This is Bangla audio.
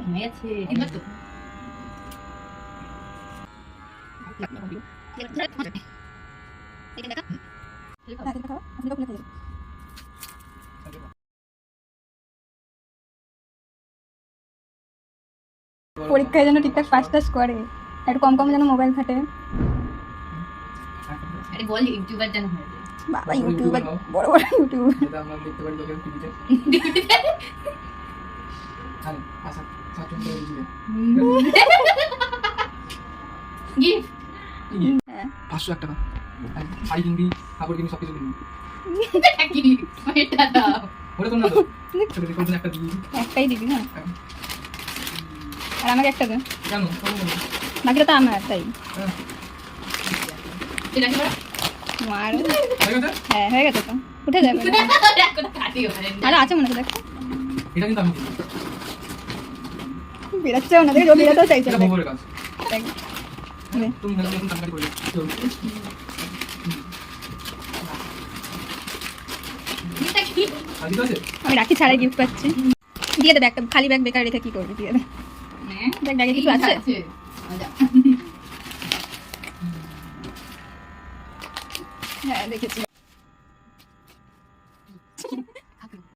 ঘুমিয়ে গেছে পরীক্ষায় যেন ঠিকঠাক পাস টাস করে, একটু কম কম যেন মোবাইল ঘাটে। আরে বল ইউটিউবার যেন হয়ে যায়। বাবা ইউটিউবার, বড় বড় ইউটিউবার। যেটা আমরা দেখতে পারি লোকের টিভিতে। আরে আচ্ছা সাচুন করে দিলে গিফট 501 টাকা শাড়ি কিনবি, কাপড় কিনবি, সবকিছু কিনবি। কি এটা দাও ওটা তো না তো তোকে কোন একটা দিবি, একটাই দিবি না, আর আমাকে একটা দে, কেন বাকিটা তো আমার। তাই এটা কি বড় মার। হয়ে গেছে? হ্যাঁ হয়ে গেছে তো, উঠে যাবে। এখন কাটিও পারেন আর আছে মনে হয়, দেখো এটা কিন্তু আমি দিবি, বেরাচ্ছেও না, দেখো বেরাতেও চাইছে এটা না। গোবরের কাজ। দেখ তুমি হেল্প করুন টাকা করে চল। এটা কি আর কিছু আছে? আমি রাখি ছাড়াই গিফট পাচ্ছি। দিয়ে দে ব্যাগটা, খালি ব্যাগ বেকার রেখে কি করবি, দিয়ে দে। দেখ ব্যাগে কিছু আছে। আচ্ছা হ্যাঁ দেখেছি।